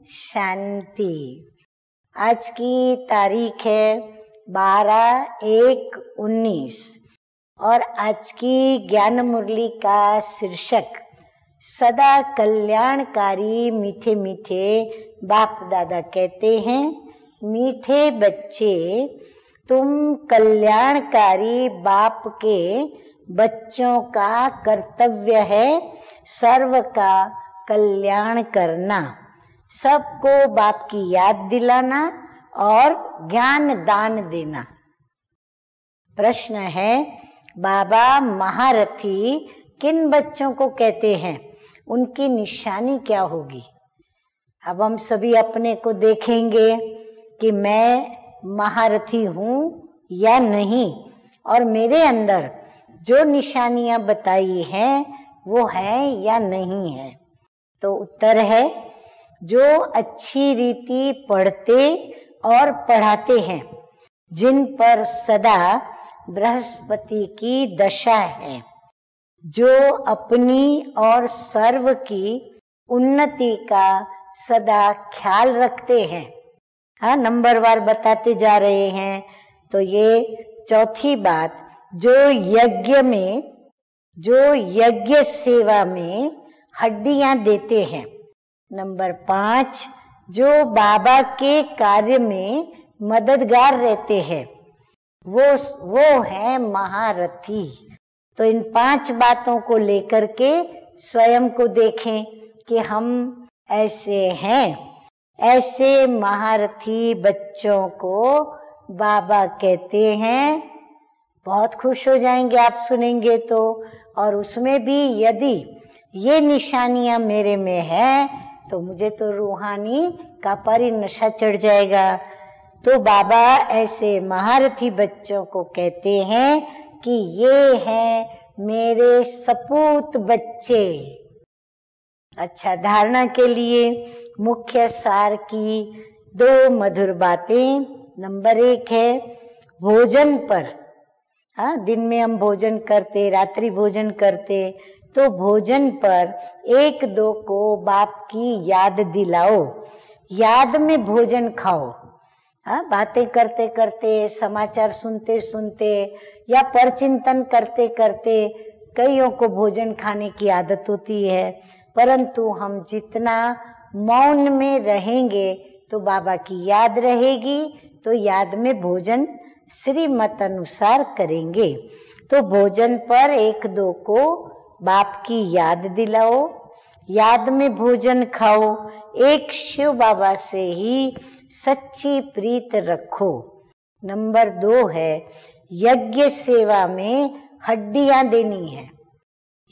शांति। आज की तारीख है 12/1/19 और आज की ज्ञान मुरली का शीर्षक सदा कल्याणकारी मीठे मीठे बाप दादा कहते हैं, मीठे बच्चे तुम कल्याणकारी बाप के बच्चों का कर्तव्य है सर्व का कल्याण करना, सबको बाप की याद दिलाना और ज्ञान दान देना। प्रश्न है, बाबा महारथी किन बच्चों को कहते हैं, उनकी निशानी क्या होगी? अब हम सभी अपने को देखेंगे कि मैं महारथी हूँ या नहीं, और मेरे अंदर जो निशानियां बताई हैं वो है या नहीं है। तो उत्तर है, जो अच्छी रीति पढ़ते और पढ़ाते हैं, जिन पर सदा बृहस्पति की दशा है, जो अपनी और सर्व की उन्नति का सदा ख्याल रखते हैं। हाँ, नंबरवार बताते जा रहे हैं। तो ये चौथी बात, जो यज्ञ सेवा में हड्डियां देते हैं। नंबर 5, जो बाबा के कार्य में मददगार रहते हैं, वो है महारथी। तो इन 5 बातों को लेकर के स्वयं को देखें कि हम ऐसे हैं। ऐसे महारथी बच्चों को बाबा कहते हैं। बहुत खुश हो जाएंगे आप सुनेंगे तो। और उसमें भी यदि ये निशानियां मेरे में है तो मुझे तो रूहानी का नशा चढ़ जाएगा। तो बाबा ऐसे महारथी बच्चों को कहते हैं कि ये हैं मेरे सपूत बच्चे। अच्छा, धारणा के लिए मुख्य सार की 2 मधुर बातें। नंबर 1 है भोजन पर। हाँ, दिन में हम भोजन करते, रात्रि भोजन करते, तो भोजन पर 1-2 को बाप की याद दिलाओ। याद में भोजन खाओ। हाँ, बातें करते करते, समाचार सुनते सुनते या परचिंतन करते करते कईयों को भोजन खाने की आदत होती है, परंतु हम जितना मौन में रहेंगे तो बाबा की याद रहेगी। तो याद में भोजन श्रीमत अनुसार करेंगे। तो भोजन पर 1-2 को बाप की याद दिलाओ, याद में भोजन खाओ, एक शिव बाबा से ही सच्ची प्रीत रखो। नंबर 2 है यज्ञ सेवा में हड्डियां देनी है,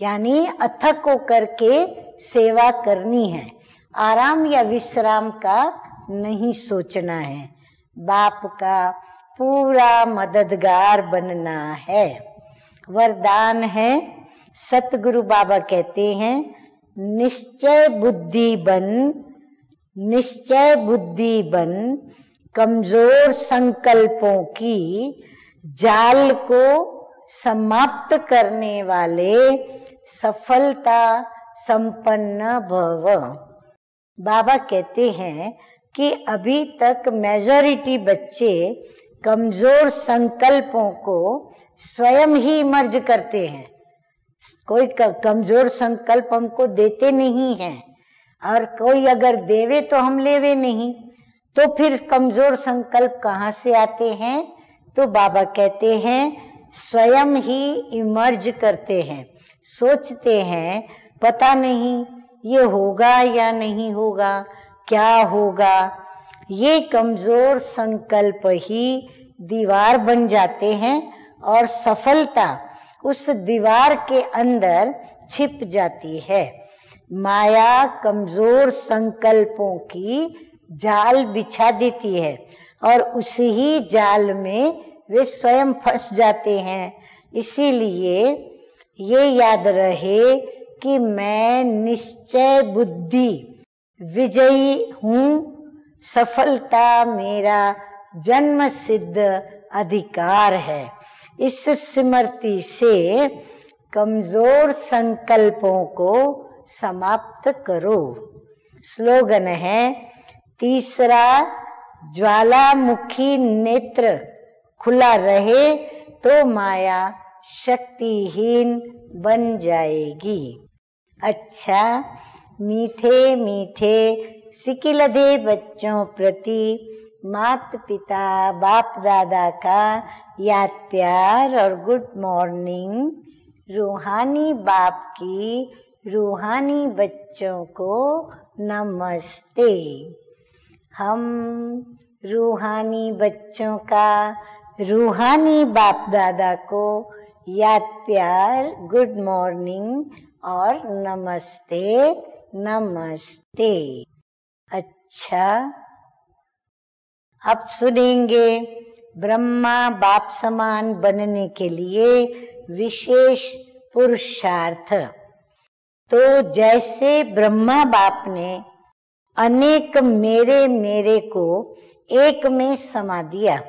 यानी अथक होकर के सेवा करनी है। आराम या विश्राम का नहीं सोचना है, बाप का पूरा मददगार बनना है। वरदान है, सतगुरु बाबा कहते हैं, निश्चय बुद्धि बन कमजोर संकल्पों की जाल को समाप्त करने वाले सफलता संपन्न भव। बाबा कहते हैं कि अभी तक मेजॉरिटी बच्चे कमजोर संकल्पों को स्वयं ही मर्ज करते हैं। कोई कमजोर संकल्प हमको देते नहीं है, और कोई अगर देवे तो हम लेवे नहीं। तो फिर कमजोर संकल्प कहाँ से आते हैं? तो बाबा कहते हैं स्वयं ही इमर्ज करते हैं, सोचते हैं पता नहीं ये होगा या नहीं होगा, क्या होगा। ये कमजोर संकल्प ही दीवार बन जाते हैं और सफलता उस दीवार के अंदर छिप जाती है। माया कमजोर संकल्पों की जाल बिछा देती है और उसी ही जाल में वे स्वयं फंस जाते हैं। इसीलिए ये याद रहे कि मैं निश्चय बुद्धि विजयी हूँ, सफलता मेरा जन्म सिद्ध अधिकार है। इस स्मृति से कमजोर संकल्पों को समाप्त करो। स्लोगन है, तीसरा, ज्वालामुखी नेत्र खुला रहे तो माया शक्तिहीन बन जाएगी। अच्छा, मीठे मीठे सिकिलधे बच्चों प्रति माता पिता बाप दादा का याद प्यार और गुड मॉर्निंग। रूहानी बाप की रूहानी बच्चों को नमस्ते। हम रूहानी बच्चों का रूहानी बाप दादा को याद प्यार, गुड मॉर्निंग और नमस्ते नमस्ते। अच्छा, अब सुनेंगे ब्रह्मा बाप समान बनने के लिए विशेष पुरुषार्थ। तो जैसे ब्रह्मा बाप ने अनेक मेरे मेरे को एक में समा दिया,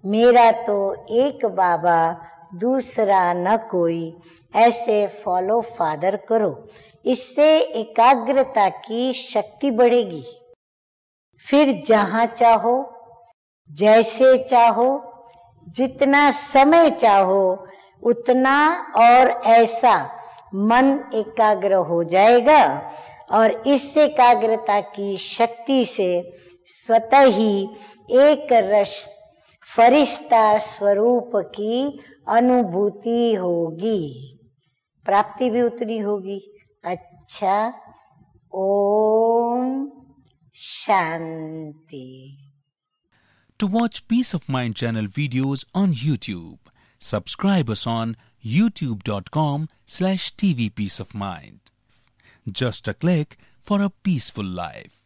मेरा तो एक बाबा दूसरा न कोई, ऐसे फॉलो फादर करो। इससे एकाग्रता की शक्ति बढ़ेगी। फिर जहां चाहो, जैसे चाहो, जितना समय चाहो उतना और ऐसा मन एकाग्र हो जाएगा और इस एकाग्रता की शक्ति से स्वतः ही एक रस फरिश्ता स्वरूप की अनुभूति होगी, प्राप्ति भी उतनी होगी। अच्छा, Om Shanti. To watch Peace of Mind channel videos on YouTube, subscribe us on youtube.com/tvpeaceofmind. Just a click for a peaceful life.